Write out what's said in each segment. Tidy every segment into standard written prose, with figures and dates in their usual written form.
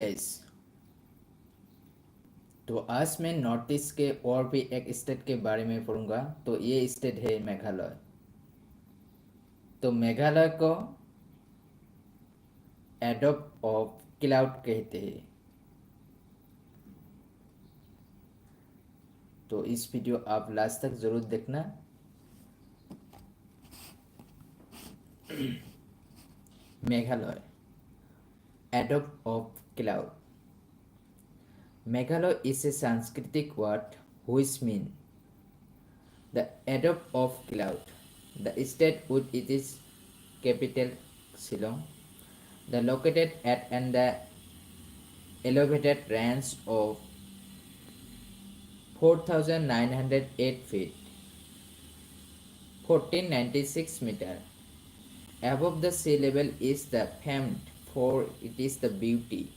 Yes. तो आज मैं नॉर्थ ईस्ट के और भी एक स्टेट के बारे में पढ़ूंगा। तो ये स्टेट है मेघालय। तो मेघालय को एडोब ऑफ क्लाउड कहते हैं। तो इस वीडियो आप लास्ट तक ज़रूर देखना। Meghalaya adobe of cloud. Meghalaya is a Sanskritic word which means the adobe of cloud. The state with its capital Shillong, the located at an the elevated range of 4,908 feet, 1496 meter above the sea level is the famed for it is the beauty.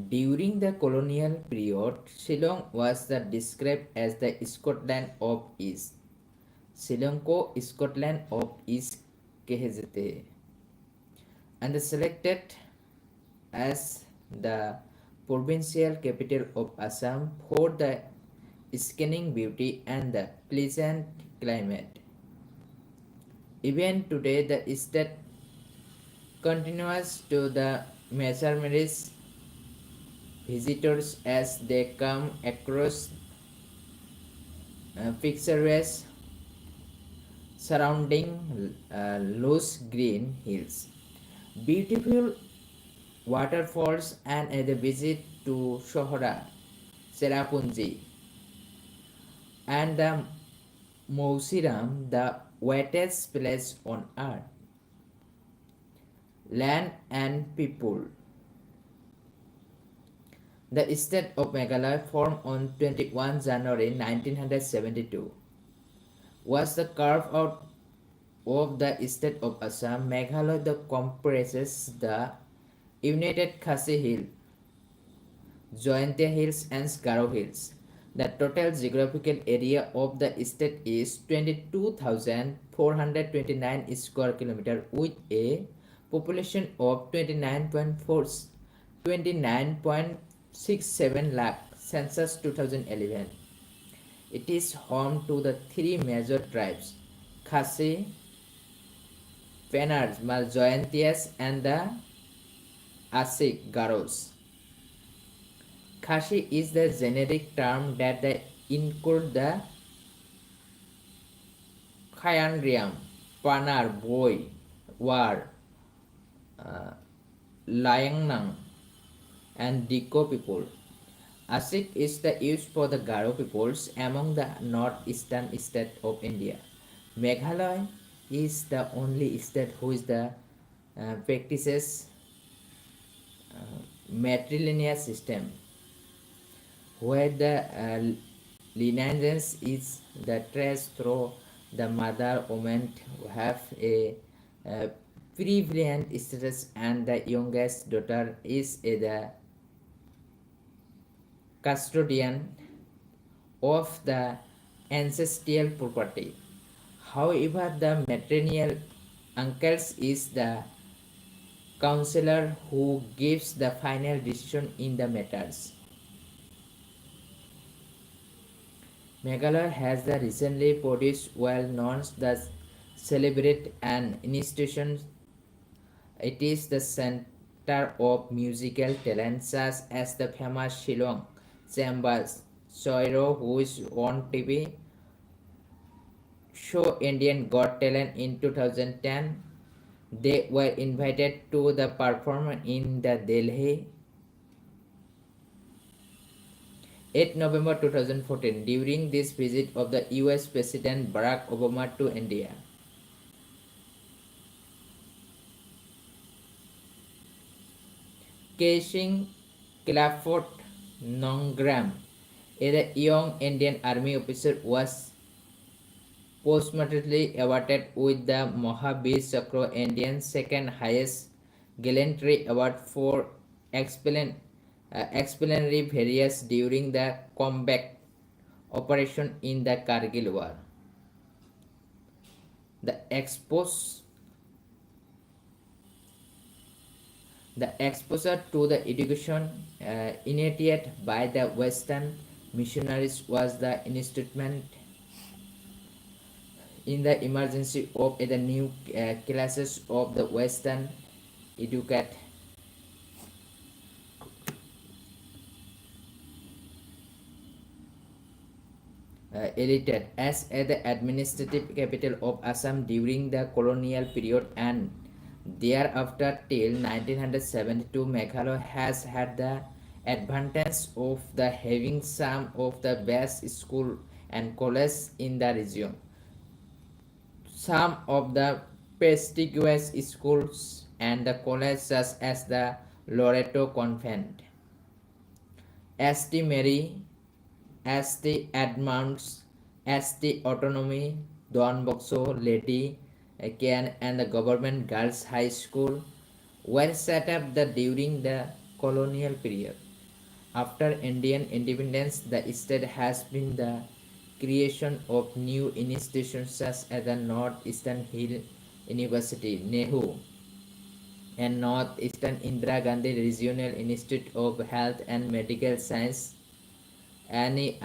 During the colonial period, Shillong was the described as the Scotland of East. Shillong को Scotland of east कहे जाते हैं and selected as the provincial capital of Assam for the stunning beauty and the pleasant climate. Even today, the state continues to the mesmerize visitors as they come across picturesque surrounding loose green hills, beautiful waterfalls, and a visit to Shohra, Serapunji, and the Mausiram, the wettest place on earth. Land and people. The state of Meghalaya, formed on 21 January 1972, was the carve out of the state of Assam. Meghalaya comprises the United Khasi Hill, Jointia Hills, and Garo Hills. The total geographical area of the state is 22,429 square kilometers with a population of 29.67 lakh census 2011. It is home to the three major tribes Khasi, Penars, Maljoyantias, and the Asik Garos. Khashi is the generic term that includes the Khayanriam, Panar, Boy, War, uh, Layangnang, and Diko people. Asik is the used for the Garo peoples among the northeastern state of India. Meghalaya is the only state who is the practices matrilineal system, where the lineage is the trace through the mother woman who have a prevalent status and the youngest daughter is the custodian of the ancestral property. However, the maternal uncles is the counselor who gives the final decision in the matters. Meghalaya has the recently produced well-known the celebrate an institution. It is the center of musical talent such as the famous Shillong Chambers Soiro, who is on TV show Indian Got Talent in 2010. They were invited to the perform in the Delhi 8 November 2014 during this visit of the US President Barack Obama to India. Casing Clifford Nongram, a young Indian Army officer, was posthumously awarded with the Mahavir Chakra, India's second highest gallantry award for exemplary various during the combat operation in the Kargil War. The The exposure to the education initiated by the Western missionaries was the instrument in the emergency of the new classes of the Western educate elected as the administrative capital of Assam during the colonial period and thereafter till 1972. Meghalaya has had the advantage of the having some of the best school and colleges in the region. Some of the prestigious schools and the colleges such as the Loreto Convent, St. Mary, St. Edmunds, St. Autonomy, Don Bosco, Lady Kian, and the Government Girls High School were set up during the colonial period. After Indian independence, the state has been the creation of new institutions such as the Northeastern Hill University, NEHU, and Northeastern Indira Gandhi Regional Institute of Health and Medical Science, NEIGRISMS.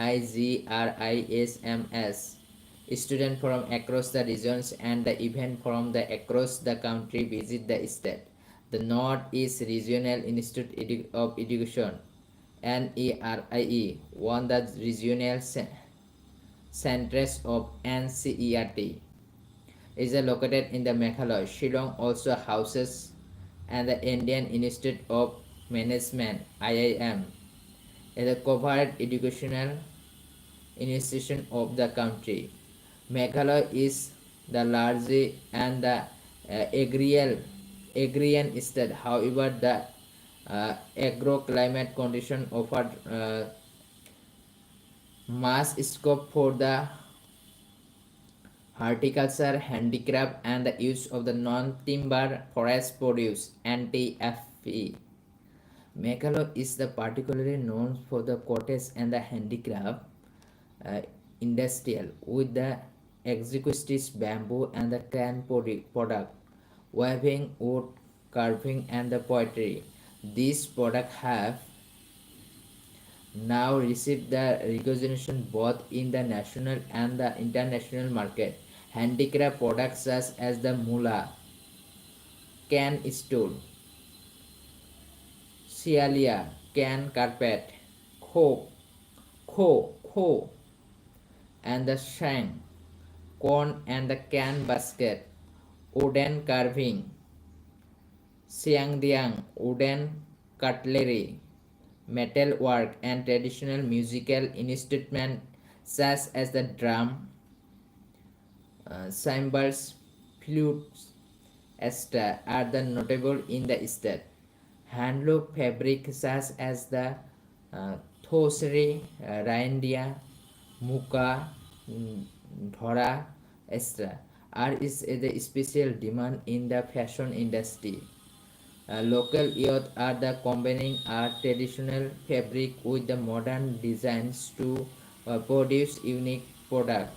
Students from across the regions and even from across the country visit the state. The Northeast Regional Institute of Education, NERIE, won the regional centers of NCERT. Is located in the Meghalaya. Shillong also houses and the Indian Institute of Management (IIM), is a covered educational institution of the country. Meghalaya is the largest and the agrarian state. However, the agroclimate condition offered mass scope for the horticulture, handicraft, and the use of the non-timber forest produce (NTFE). Meghalaya is particularly known for the cottage and the handicraft uh, industrial with the exquisite bamboo and the can product, weaving, wood carving, and the pottery. These products have now received the recognition both in the national and the international market. Handicraft products such as the mula, can stool, sialia, can carpet, kho, kho, and the shank, corn and the can basket, wooden carving, siangdiang, wooden cutlery, metal work, and traditional musical instruments such as the drum, cymbals, flutes, etc. are the notable in the state. Handloom fabric such as the thosari, reindeer, muka, dhora, etc. are is the special demand in the fashion industry. Local youth are the combining our traditional fabric with the modern designs to produce unique product.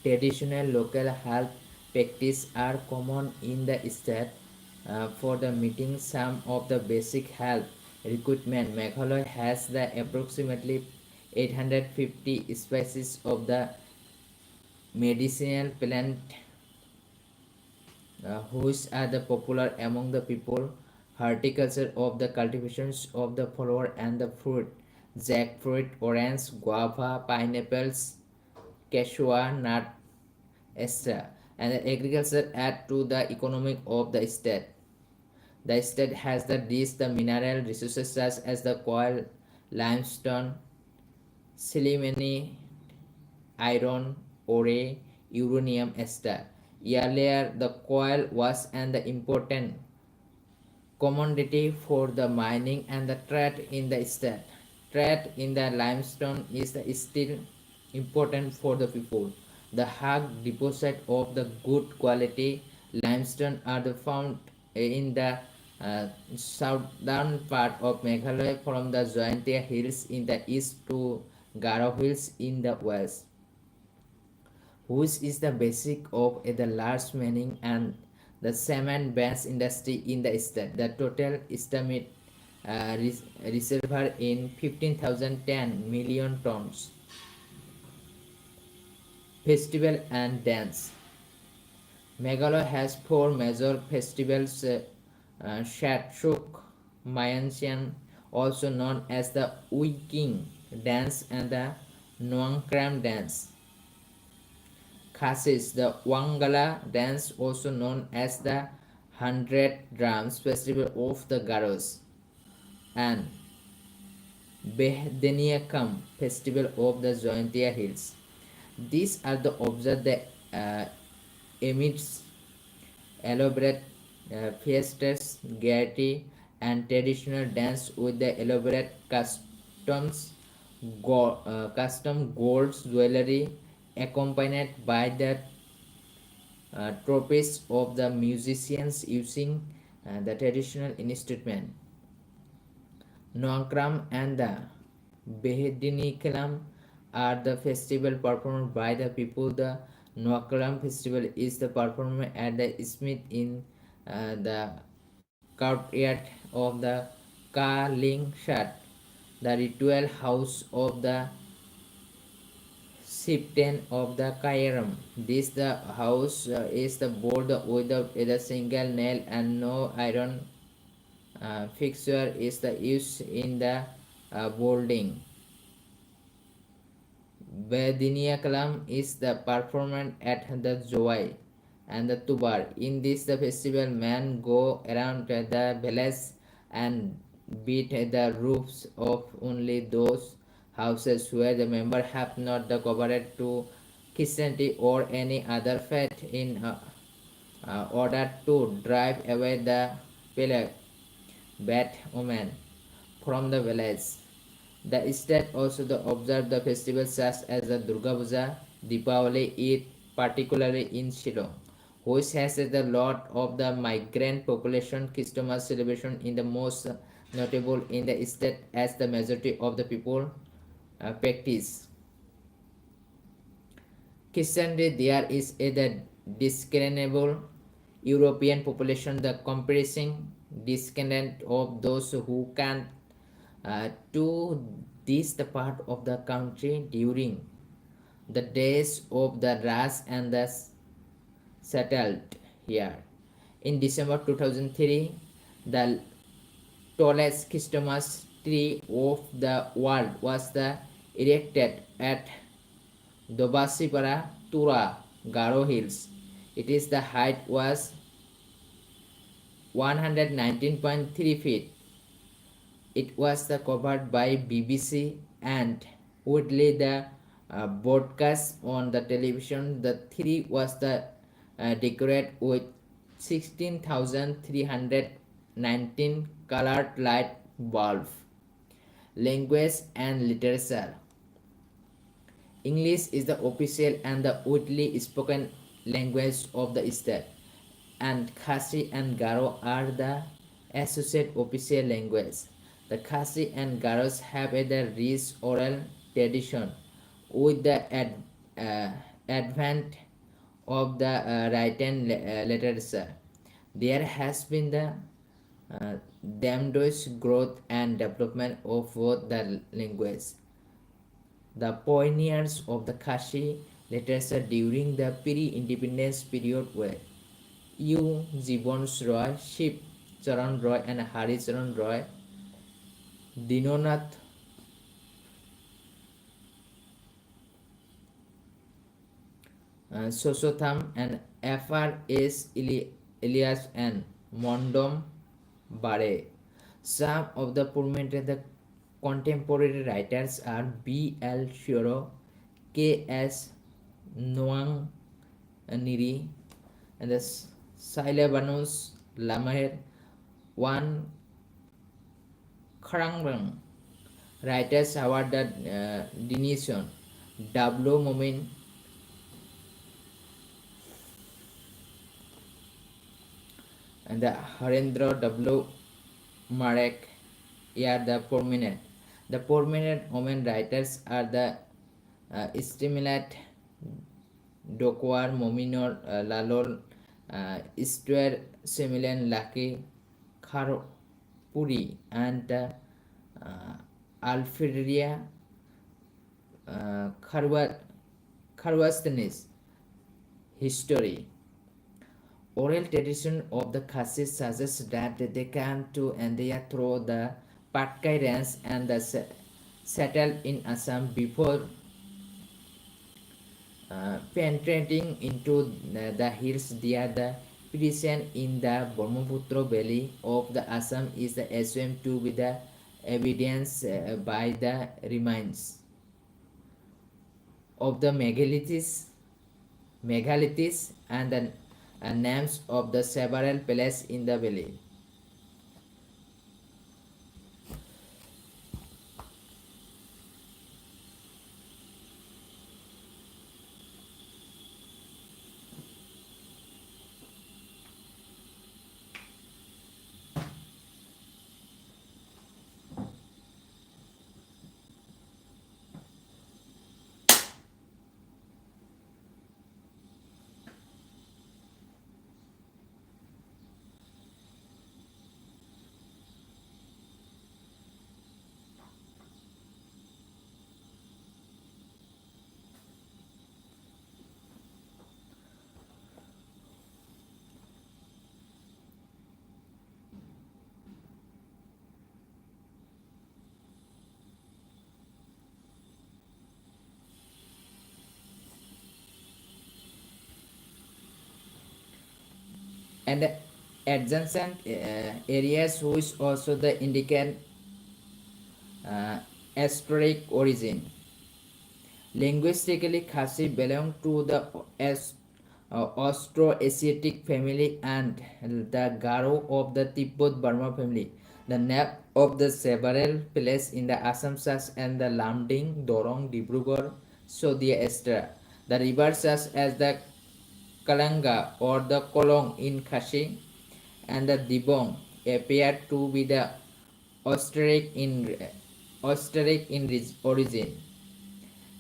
Traditional local health practices are common in the state for the meeting some of the basic health requirement. Meghalaya has the approximately 850 species of the medicinal plant which are the popular among the people. Horticulture of the cultivations of the flower and the fruit, jackfruit, orange, guava, pineapples, cashew nut, etc. And the agriculture add to the economic of the state. The state has the mineral resources such as the coal, limestone, silimony, iron, ore, uranium, etc. Earlier, the coal was an important commodity for the mining and the trade in the state. Trade in the limestone is still important for the people. The hard deposit of the good quality limestone are found in the southern part of Meghalaya from the Jaintia Hills in the east to Garo Hills in the west, which is the basic of the large mining and the cement bench industry in the state. The total estimate reservoir in 15,010 million tons. Festival and dance. Meghalaya has four major festivals: Shatruk, Mayansian, also known as the Wiking dance, and the Nuangkram dance. Khasis, the Wangala dance, also known as the 100 Drums Festival of the Garos, and Behdeniakam Festival of the Jointia Hills. These are the observed amidst elaborate fiestas, gaiety, and traditional dance with the elaborate custom gold jewelry accompanied by the trophies of the musicians using the traditional instrument. Noakram and the Behedinikalam are the festival performed by the people. The Noakram festival is the performed at the Smith in the courtyard of the Kalingshad, the ritual house of the chieftain of the Kairam. This the house is the board with a single nail and no iron fixture is the use in the boarding. Bediniakalam is the performance at the Joy and the Tubar. In this the festival men go around the village and beat the roofs of only those houses where the member have not the covered to Christianity or any other faith in order to drive away the plague, bad omen from the village. The state also observe the festivals such as the Durga Puja, Deepavali, Eid, particularly in Shillong, which has the lot of the migrant population. Christmas celebration in the most notable in the state as the majority of the people practice Christianity. There is the discernible European population, the comprising descendant of those who can to this the part of the country during the days of the Ras and the settled here. In December 2003, the tallest Christmas tree of the world was erected at Dobasipara, Tura, Garo Hills. It is the height was 119.3 feet. It was covered by BBC and Woodley the broadcast on the television. The tree was decorated with 16,319 colored light bulbs. Language and literature. English is the official and the widely spoken language of the state, and Khasi and Garo are the associate official language. The Khasi and Garos have a rich oral tradition. With the advent of the written literature, there has been the tremendous growth and development of both the language. The pioneers of the Khasi literature during the pre-independence period were U. Jibon Roy, Shiv Charan Roy, and Hari Charan Roy. Dinonath Sosotham, and F.R.S. Elias and Mondom Bare. Some of the prominent contemporary writers are B.L. Shoro, K.S. Noang Niri, and the Silabanus Lamaher, one Kharangrang. Writers Howard Denison, W. Momin, and the Harendra W. Marek are the prominent. The prominent women writers are the Stimulat Dokwar Mominor Lalol Stuart, Similan, Lucky, Puri, and Alfredia Kharwastanis history. Oral tradition of the Khasis suggests that they came to India through the Patkai range and settled in Assam before penetrating into the hills near the Prison in the Brahmaputra valley of the Assam is assumed to be the evidence by the remains of the megaliths and the names of the several places in the valley. And adjacent areas which also the indicate historic origin. Linguistically, Khasi belong to the Austroasiatic family and the Garo of the Tibbet-Burma family. The name of the several places in the Assam such and the Lamding, Dorong, Dibrugarh, Sodia, etc. The rivers such as the Kalanga or the Kolong in Khashi and the Dibong appear to be the Austeric in origin.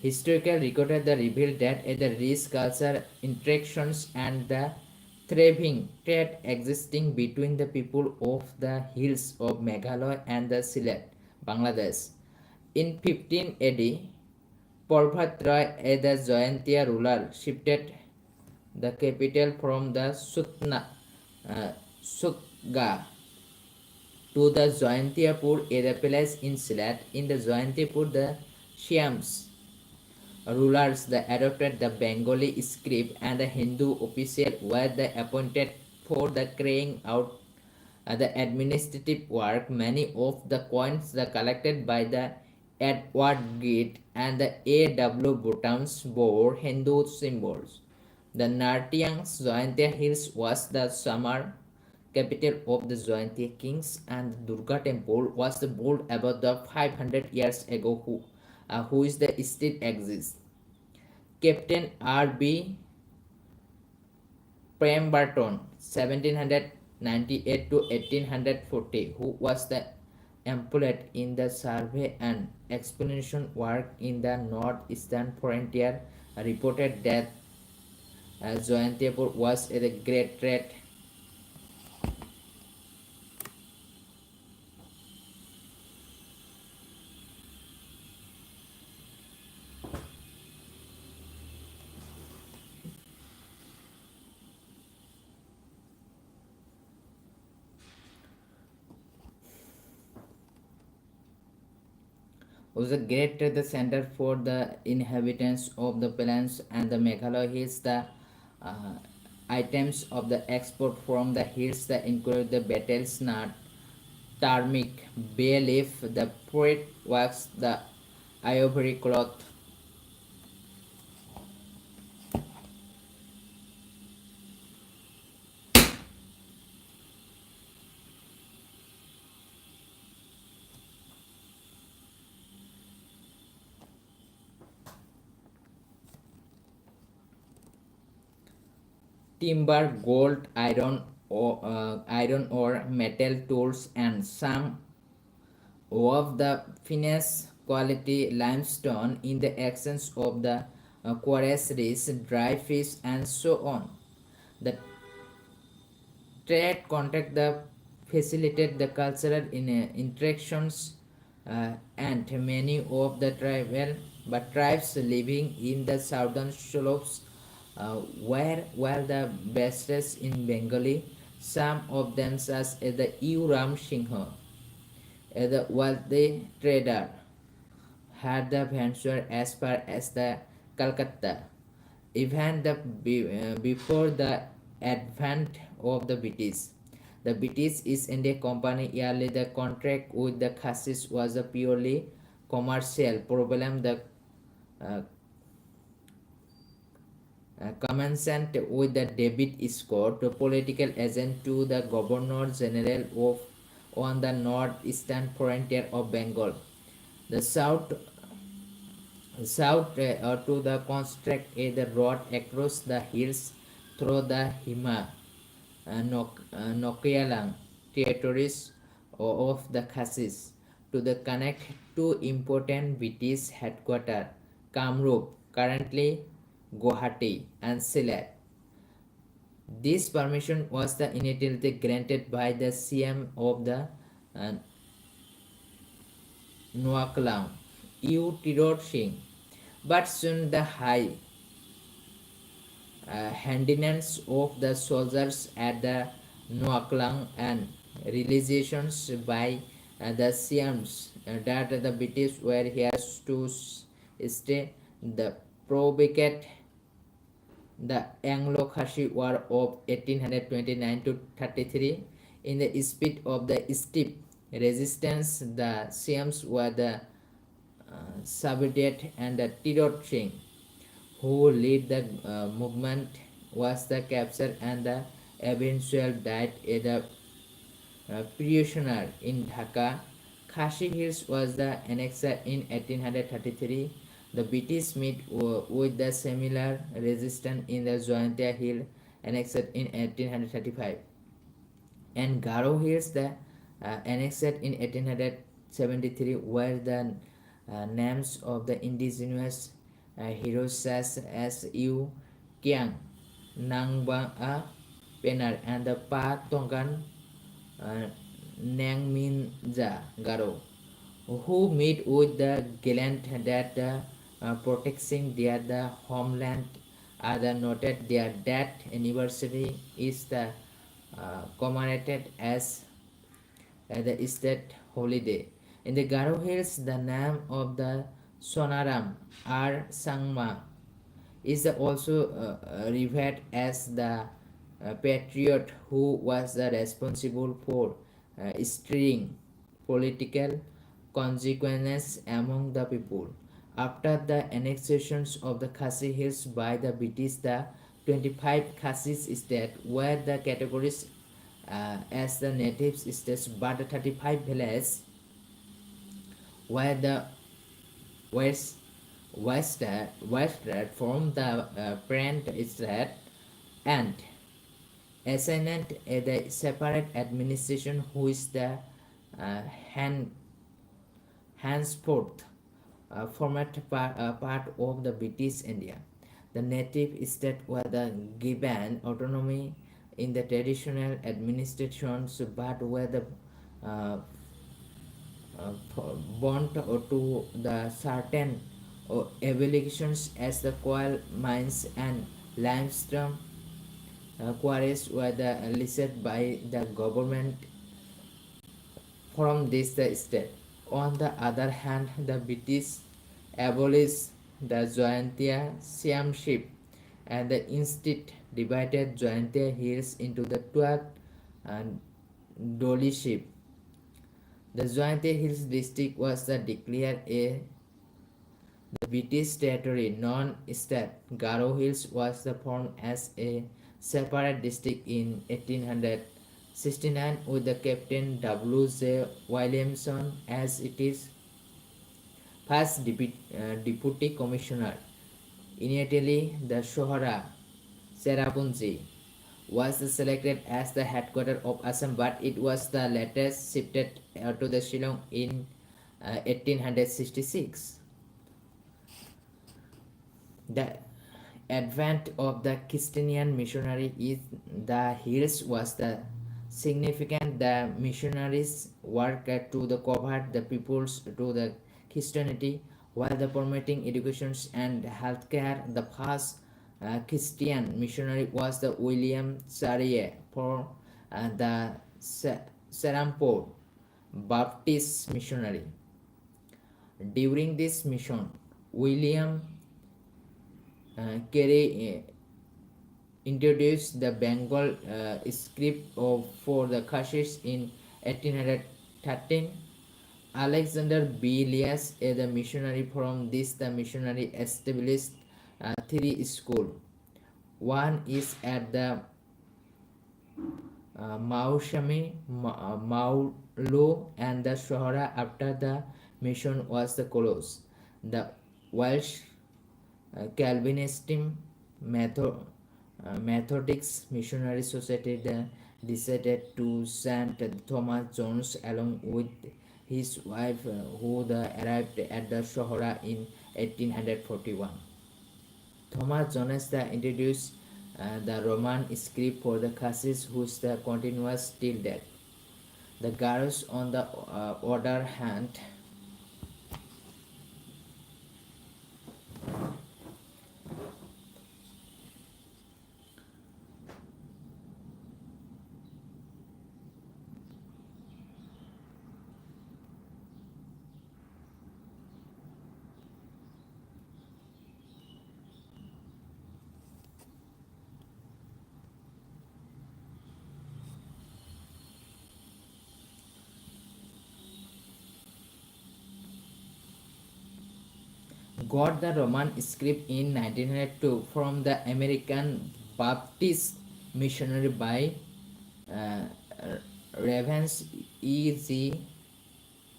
Historical record that revealed that the rich cultural interactions and the thriving trade existing between the people of the hills of Meghalaya and the Sylhet, Bangladesh. In 15 AD, Parvat Rai, the Jayantia ruler, shifted the capital from the Sutga to the Jayantiapur, a palace in Sylhet. In the Jayantiapur, the Shyams rulers that adopted the Bengali script and the Hindu official were the appointed for the carrying out the administrative work. Many of the coins the collected by the Edward Gate and the A.W. Bottoms bore Hindu symbols. The Nartiang's Jayantia Hills was the summer capital of the Jayantia kings, and the Durga temple was built about the 500 years ago, who is the still exists. Captain R.B. Pemberton, 1798 to 1840, who was the employed in the survey and exploration work in the northeastern frontier, reported that Jayantiapur was a great threat. Was a great the center for the inhabitants of the plains and the Meghalaya hills. The uh, items of the export from the hills that include the betel's nut, turmeric, bay leaf, the fruit wax, the ivory cloth. Timber, gold, iron ore, metal tools, and some of the finest quality limestone in the absence of the quarries, dry fish, and so on. The trade contact the facilitate the cultural interactions and many of the tribes living in the southern slopes were well the bestest in Bengali. Some of them such as the Uram Singha, the wealthy trader, had the venture as far as the Calcutta. Even before the advent of the British. The British East India Company yearly the contract with the Khassis was a purely commercial problem. The uh, commencement with the David Scott, the political agent to the Governor General of on the northeastern frontier of Bengal. The south to the construct the road across the hills through the Nokialang territories of the Khasis to the connect two important British headquarters, Kamrup, currently Guwahati, and Sylhet. This permission was the initially granted by the CM of the uh, Nuaklang, U. Tirot Singh, but soon the high handiness of the soldiers at the Nuaklang and realizations by the Siams that the British were here to stay, the provoked the Anglo-Khashi War of 1829 to 33. In the spirit of the steep resistance, the Siams were the subjugated, and the Tirot Singh, who led the movement, was the captured and the eventual died at the prisoner in Dhaka. Khashi Hills was the annexed in 1833. The British met with the similar resistance in the Jointia Hill annexed in 1835. And Garo Hills, the annexed in 1873, were the names of the indigenous heroes such as Yu Kiang, Nangba Penar, and the Pa Tongan Nangminja Garo, who meet with the gallant that protecting their homeland. Other noted their death anniversary is the commemorated as the state holiday. In the Garo Hills, the name of the Sonaram R. Sangma is also revered as the patriot who was responsible for stirring political consequences among the people. After the annexations of the Khasi Hills by the British, the 25 Khasis states were the categories as the native states, but the 35 villages were the west westward from the parent state and assigned the separate administration who is the uh, hand, henceforth formed part of the British India. The native states were the given autonomy in the traditional administrations but were the uh, bound to the certain obligations as the coal mines and limestone quarries were listed by the government from this state. On the other hand, the British abolished the Jointia Siamship and the instead divided Jointia Hills into the 12 and Doliship. The Jointia Hills district was declared a the British territory non-state. Garo Hills was formed as a separate district in 1869 with the Captain W. J. Williamson as its first deputy commissioner. Initially, the Shohara Serapunji was selected as the headquarters of Assam, but it was the latest shifted to the Shillong in 1866. The advent of the Christian missionary in the hills was the significant. The missionaries work to the convert the peoples to the Christianity while the promoting education and healthcare. The first Christian missionary was the William Sarrier for the Serampore Baptist missionary. During this mission, William Carey introduced the Bengal script for the Khashis in 1813. Alexander B. Lias, the missionary from this, the missionary established three schools. One is at the Maushami, Maulo, and the Shohara after the mission was the closed. The Welsh Calvinism Methodic Missionary Society decided to send Thomas Jones along with his wife, who arrived at the Shohara in 1841. Thomas Jones introduced the Roman script for the Khazis, whose the continuous till death. The Garos, on the other hand, got the Roman script in 1902 from the American Baptist missionary by uh, Ravens E.G.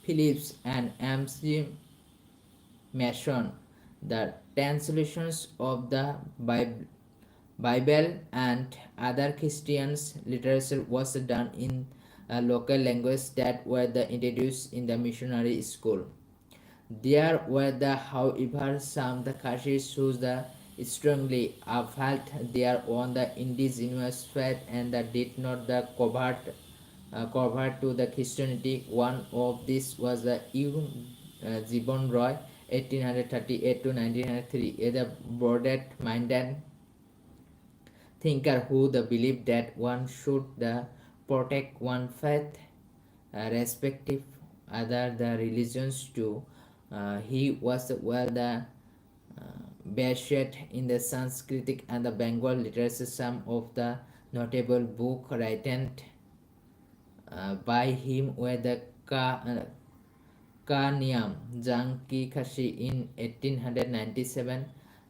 Phillips and M.C. Mason. The translations of the Bible and other Christians literature was done in a local language that were introduced in the missionary school. There were however some Khashis who strongly upheld their own indigenous faith and did not convert to the Christianity. One of these was U. Gibbon Roy, 1838 to 1903, a broad-minded thinker who believed that one should protect one faith, respective other the religions too. He was versed in the Sanskritic and the Bengal literature. Some of the notable books written by him were the Kanyam Janki Khashi in 1897,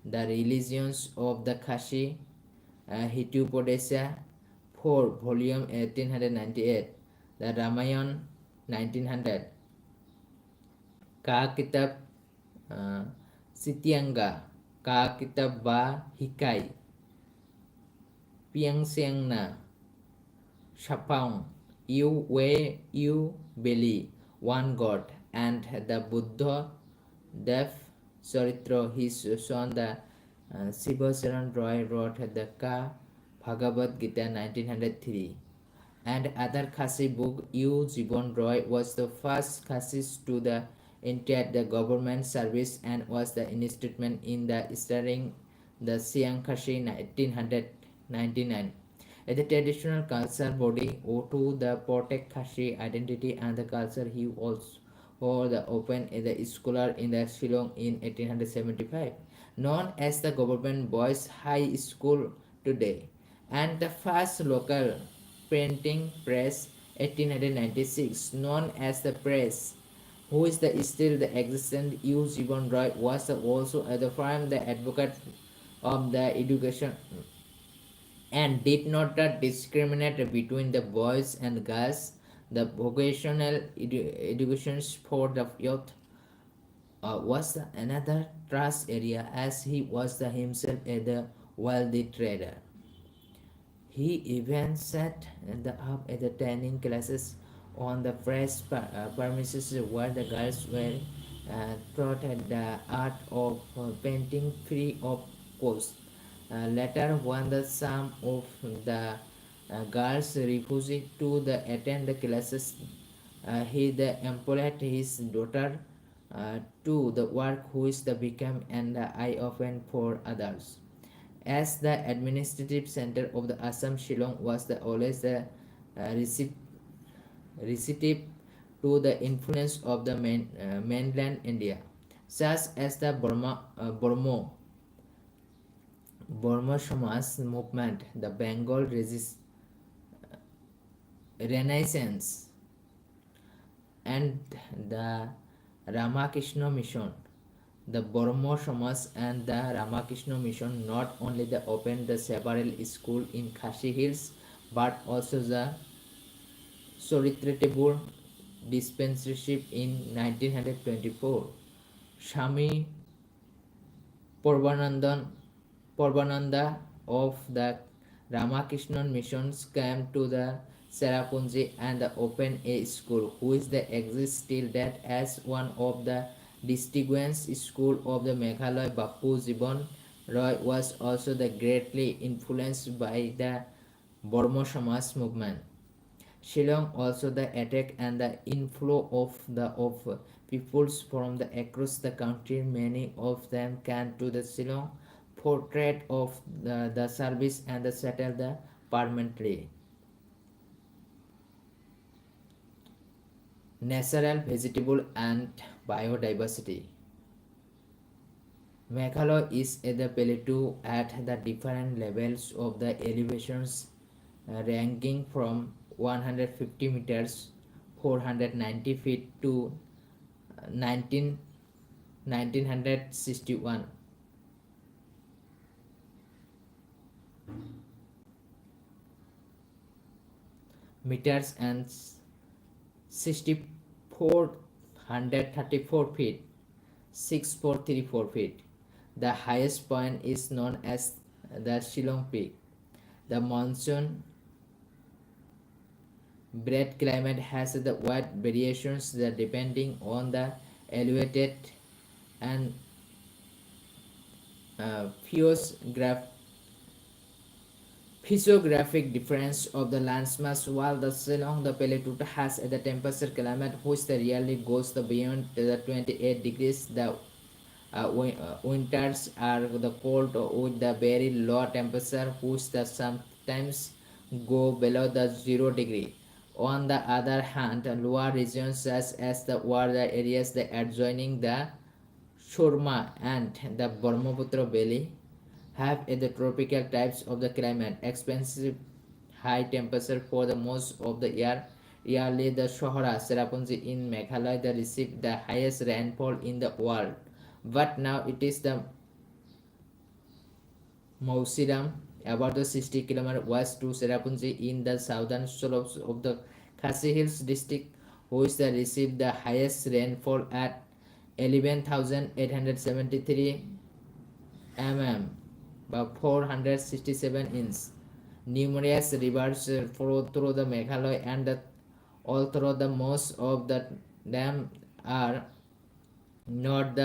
the religions of the Khashi, Hitupodesha, 4 volume 1898, the Ramayan 1900, Ka Kitab Sitianga, Ka Kitab Ba Hikai, Piang Siang Na, Shapang, You We You Beli, One God, and the Buddha Dev Saritra. His son, the Sivasaran Roy, wrote the Ka Bhagavad Gita 1903. And other Khasi book. U. Jibon Roy was the first Khasi to enter the government service and was the instrument in starting the Siang Khasi 1899. The traditional culture body to the protect Khasi identity and the culture. He also opened the scholar in the Shillong in 1875, known as the Government Boys High School today, and the first local printing press 1896, known as the Press, who is still the existent. U. Jibon Roy was also the firm the advocate of the education and did not discriminate between the boys and girls. The vocational education for the youth was another trust area, as he was himself a wealthy trader. He even set up the training classes on the fresh premises where the girls were taught the art of painting free of cost. Later, when some of the Girls refusing to attend the classes. He employed his daughter to the work which became an eye open for others. As the administrative center of the Assam, Shillong was always the receipt receptive to the influence of the mainland India, such as the Burma Samaj movement, the Bengal Renaissance, and the Ramakrishna Mission. The Burma Samaj and the Ramakrishna Mission not only opened the several schools in Khashi Hills but also the Charitable Dispensary in 1924. Swami Purvanandan, Purvananda of the Ramakrishnan missions came to the Serapunji and opened a school which exists till that as one of the distinguished schools of the Meghalaya. Bapu Jiban Roy was also greatly influenced by the Burma Samaj movement. Shillong also the attack and the inflow of peoples from across the country. Many of them came to the Shillong portrait of the service and settle permanently. Natural, vegetable and biodiversity. Meghalaya is at the plateau at the different levels of the elevations ranging from 150 meters 490 feet to 19, 1961 meters and 6434 feet 6434 feet. The highest point is known as the Shillong Peak. The monsoon bread climate has the wide variations depending on the elevated and physiographic difference of the landmass, while the Shillong the plateau has the temperature climate which rarely goes beyond the 28 degrees. The winters are the cold with the very low temperature which sometimes go below the 0 degree. On the other hand, lower regions such as the water areas adjoining the Surma and the Brahmaputra Valley have the tropical types of the climate, expensive high temperature for the most of the year. Yearly, the Sohra Serapunji in Meghalaya receive the highest rainfall in the world. But now it is the Mausiram, about the 60 km west to Serapunji in the southern slopes of the Khasi Hills district, which received the highest rainfall at 11,873 mm by 467 inches. Numerous rivers flow through the Meghalaya and although the most of the dam are not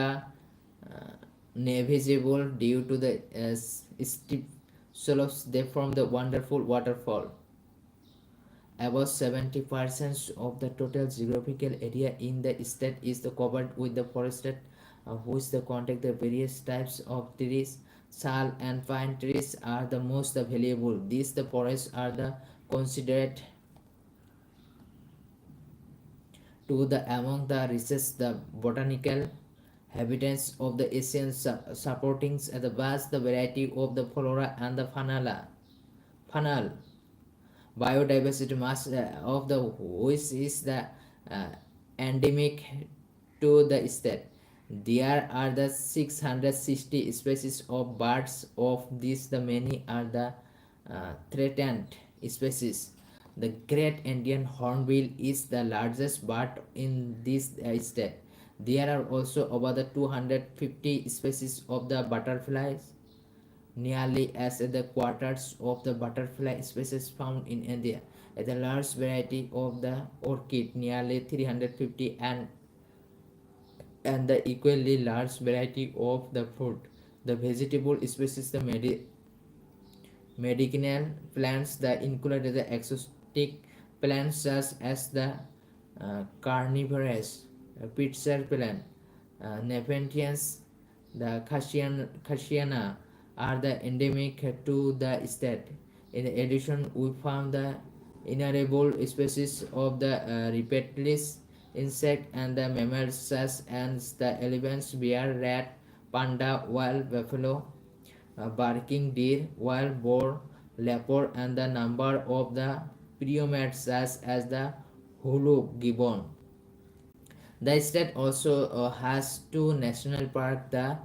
navigable due to the steep slopes, they form the wonderful waterfall. About 70% of the total geographical area in the state is covered with the forested, which contain the various types of trees. Sal and pine trees are the most valuable. These forests are considered to among the richest botanical habitats of the Asian, supporting the vast variety of the flora and the fauna. Biodiversity mass of the which is uh, endemic to the state. There are 660 species of birds. Of these, many are threatened species. The great Indian hornbill is the largest bird in this state. There are also about 250 species of the butterflies, nearly as the quarters of the butterfly species found in India. A large variety of the orchid, nearly 350, and the equally large variety of the fruit. The vegetable species, the medicinal plants that include the exotic plants such as the carnivorous pitcher plant, Nepenthes, the Khasiana are the endemic to the state. In addition, we found the innumerable species of the reptiles, insect, and the mammals such as the elephants, bear, rat, panda, wild buffalo, barking deer, wild boar, leopard, and the number of the primates such as the hulu gibbon. The state also has two national parks, the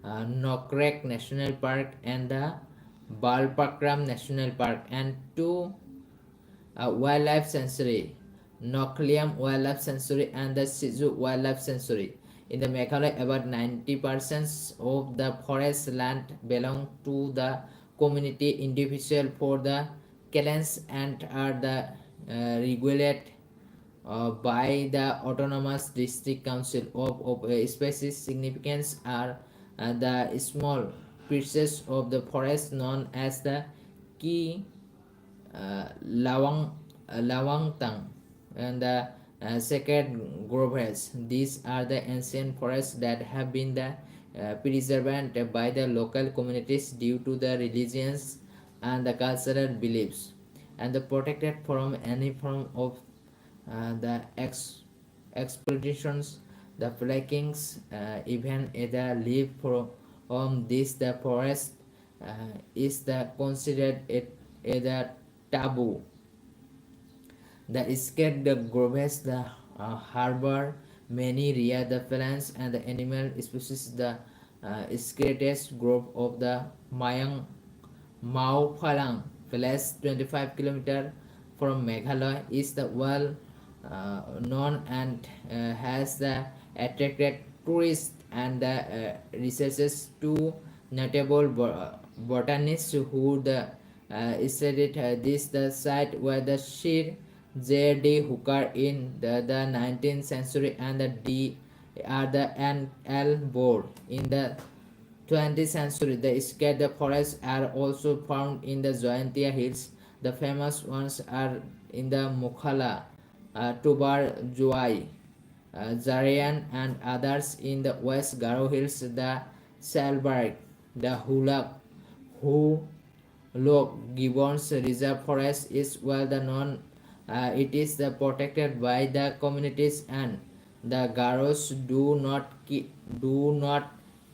Nokrek National Park and the Balpakram National Park, and two wildlife sanctuary, Nokliam Wildlife Sanctuary and the Sizu Wildlife Sanctuary. In the Meghalaya, about 90% of the forest land belong to the community individual for the clans and are the regulated by the autonomous district council of species significance are the small pieces of the forest known as the key lawangtang and the sacred groves. These are the ancient forests that have been the preserved by the local communities due to the religions and the cultural beliefs and the protected from any form of the exploitations, the flakings, even either live from this the forest is the considered it either taboo. The scared the groves, the harbor many rare the plants and the animal species. The greatest grove of the Mayang Mao Phalang village 25 km from Meghalaya is the well known and has the attracted tourists and the researchers to notable botanists who the studied this the site where the Sir J.D. Hooker in the 19th century and the D are the N.L. Board in the 20th century. The scattered forests are also found in the Jayantia Hills. The famous ones are in the Mukhala, Tubar Juai, Zarian, and others in the West Garo Hills, the Salberg, the Hulok Gibbons Reserve Forest is well known. It is protected by the communities and the Garos do not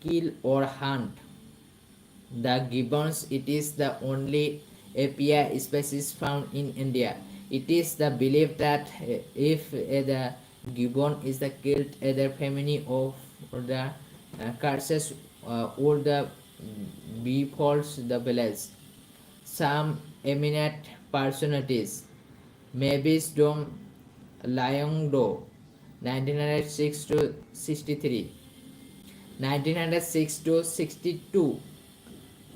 kill or hunt the gibbons. It is the only API species found in India. It is the belief that if the gibbon is the killed, either family of the curses would the befalls the village. Some eminent personalities, Mavis Dom Lyongdo, 1906 to 63, 1906 to 62,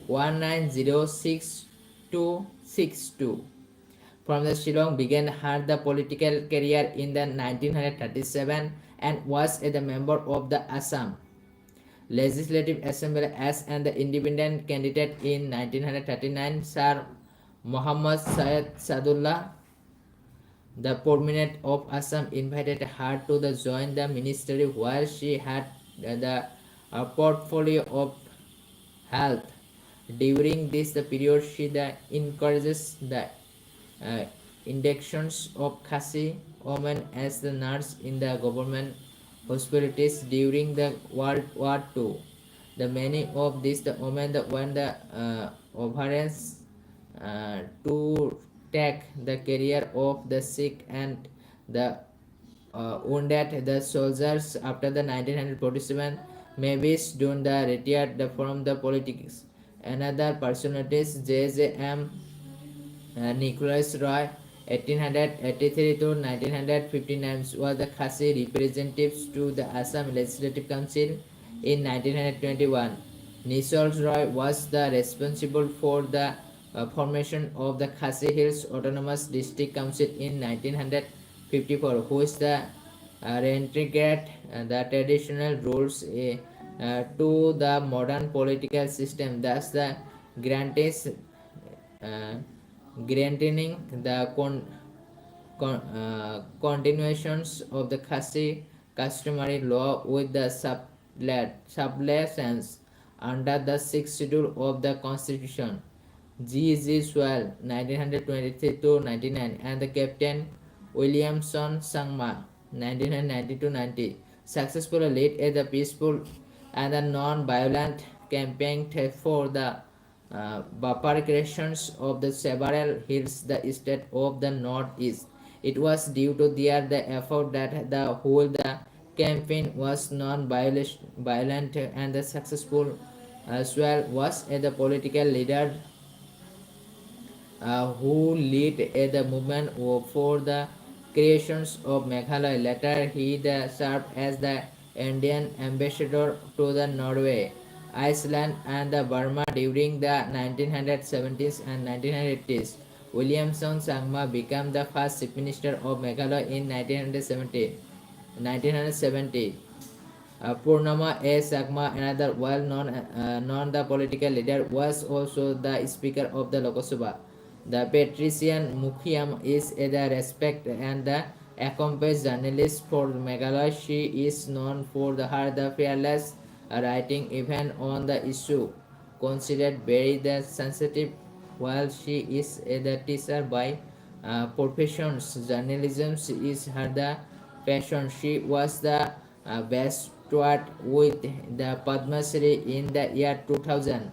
1906 to 62. From the Shillong began her the political career in the 1937 and was a member of the Assam Legislative Assembly as an independent candidate in 1939. Sir Muhammad Syed Sadullah, the Premier of Assam, invited her to join the ministry where she had the portfolio of health. During this period, she encourages the uh, inductions of Khasi women as the nurse in the government hospitals during the World War II. The many of these the women that went the overruns to take the career of the sick and the wounded the soldiers after the 1947 Mavis Dun the retired from the politics. Another personalities J.J.M. Nicholas Roy 1883 to 1959 was the Khasi representatives to the Assam Legislative Council in 1921. Nicholas Roy was the responsible for the formation of the Khasi Hills Autonomous District Council in 1954, which the reintegrate the traditional rules to the modern political system. Thus, the grantees uh, granting the continuations of the customary law with the sublations under the sixth schedule of the Constitution. G. Swell, 1923 to 99, and the Captain Williamson Sangma, 1990 to 90, successfully led a the peaceful and the non-violent campaign for the buffer creations of the several hills the state of the northeast. It was due to the effort that the whole the campaign was non-violent and the successful. Swell was the political leader who led the movement for the creations of Meghalaya. Later, he served as the Indian ambassador to the Norway, Iceland, and the Burma during the 1970s and 1980s. Williamson Sangma became the first chief minister of Meghalaya in 1970. Purnama A. Sagma, another well-known the political leader, was also the Speaker of the Lok Sabha. The patrician Mukhiam is the respect and the accomplished journalist for Meghalaya. She is known for her the fearless writing even on the issue considered very the sensitive. While she is the teacher by professions, journalism is her the passion. She was the bestowed with the Padma Shri in the year 2000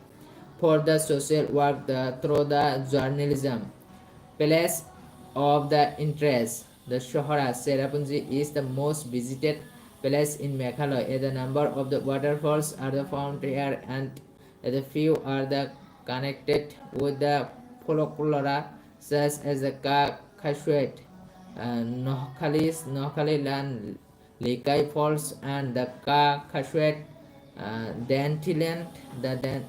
for the social work through the journalism. Place of the interest. The Shohara Serapunji is the most visited place in Meghalaya. The number of the waterfalls are the found here, and the few are the connected with the folklore such as the Khashwet, Nokhalilan, Likai Falls, and the Khashwet, Dantiland, the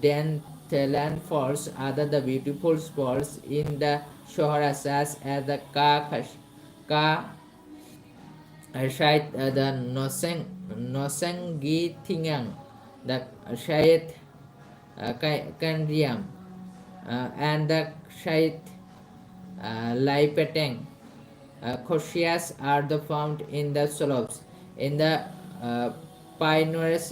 Dantiland Falls are the beautiful falls in the Shohara such as the Ka Shait, the Nosengi Tingang, the Shait Kandriam, and the Shait Laipeteng. Coccias are the found in the slopes. In the pioneers,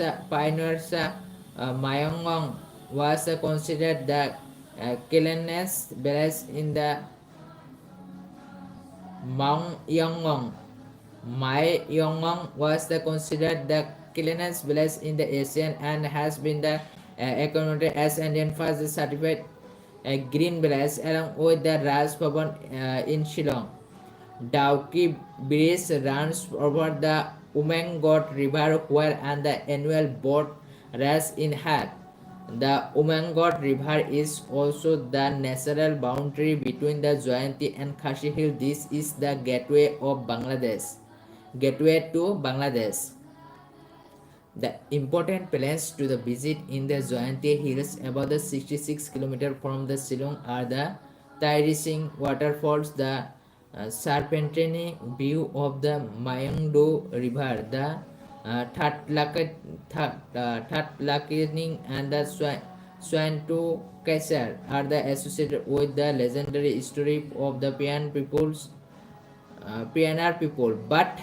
Mayongong was considered the cleanest village in the Myeongong. Myeongong was considered the cleanest village in the Asian and has been the accredited as Indian first certified green village along with the Raj Bhavan in Shillong. Dauki Bridge runs over the Umangot River where and the annual boat race in had. The Umangot River is also the natural boundary between the Jayanti and Khashi Hill. This is the gateway of Bangladesh. Gateway to Bangladesh. The important place to the visit in the Jayanti Hills about the 66 km from the Shillong are the Tairising waterfalls, the serpentine view of the Mayangdo River, the Thatlakining and the Swanto Kaisar are the associated with the legendary story of the Pioneer people. But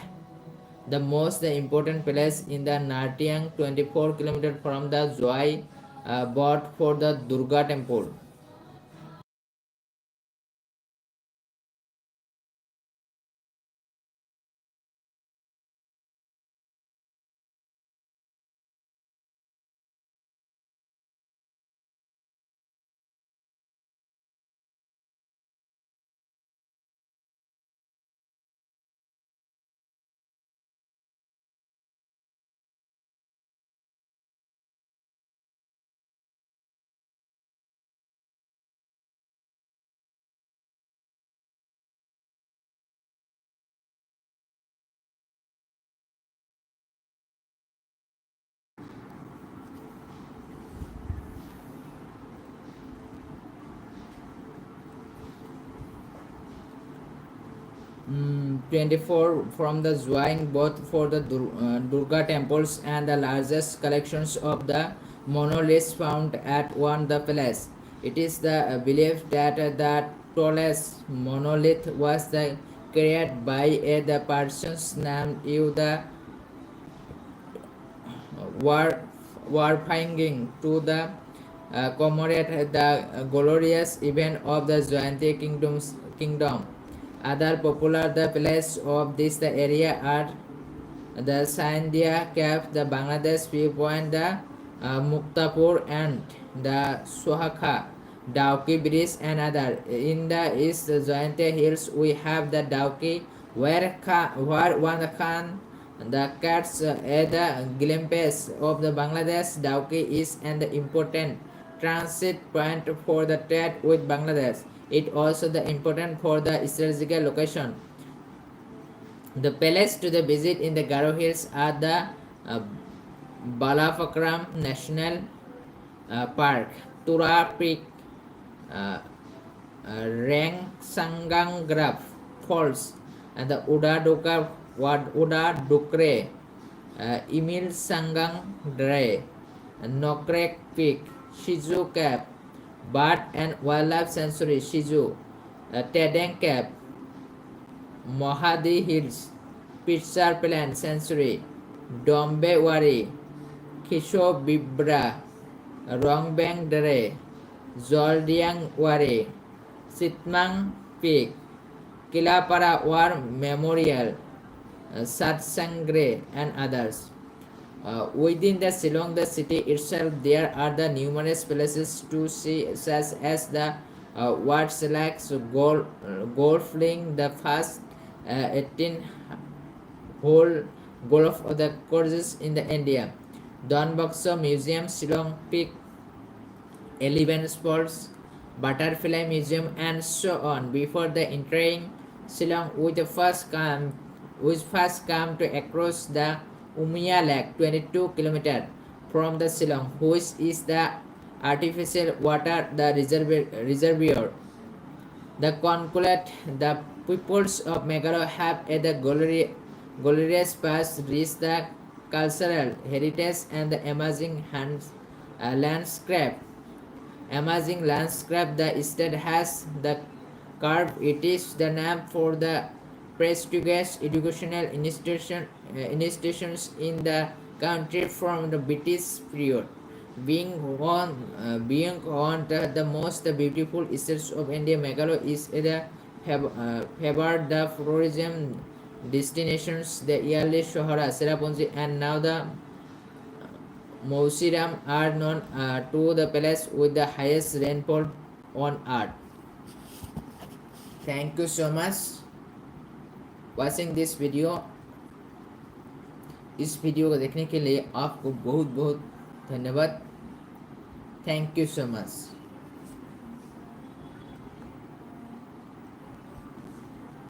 the most important place in the Nartiang 24 km from the Joy bought for the Durga temple. Mm, 24 from the Zwine both for the Durga temples and the largest collections of the monoliths found at one the palace. It is the belief that the tallest monolith was created by the persons named you the war warfanging to the commemorate the glorious event of the Kingdom. Other popular the place of this the area are the Sandia Cave, the Bangladesh viewpoint, the Muktapur and the Suhaka, Dauki Bridge and other. In the east, the Jointe Hills, we have the Dauki, where one can the cats at the glimpse of the Bangladesh. Dauki is an important transit point for the trade with Bangladesh. It also the important for the strategic location. The palace to the visit in the Garo Hills are the uh, Balafakram National Park, Tura Peak, uh, Rangsangangraph Falls, and the Uda Dukre, Emil Sangang Dre, Nokrek Peak, Shizu Cave, Bird and Wildlife Sanctuary, Shizu, Tedeng Cave, Mohadi Hills, Pitcher Plant Sanctuary, Dombe Wari, Kisho Bibra, Rongbang Dere, Zoldiang Wari, Sitmang Peak, Kilapara War Memorial, Satsangre, and others. Within the Shillong, the city itself, there are the numerous places to see, such as the Watslax Golfling, the first 18-hole golf of the courses in the India, Don Bokso Museum, Shillong Peak, Elephant Sports, Butterfly Museum, and so on. Before the entering Shillong, we first come to across the Umia Lake, 22 kilometers from the Shillong, which is the artificial water the reservoir. The conclude the peoples of Meghalaya have at the glorious past reached the cultural heritage and the landscape. Amazing landscape the state has the curve. It is the name for the prestigious educational institutions in the country from the British period. Being on the most beautiful estates of India, Meghalaya is favored the tourism destinations, the yearly Shohara, Serapunji, and now the Mausiram are known to the place with the highest rainfall on earth. Thank you so much watching this video. इस video को देखने के लिए आपको बहुत बहुत धन्यवाद. Thank you so much.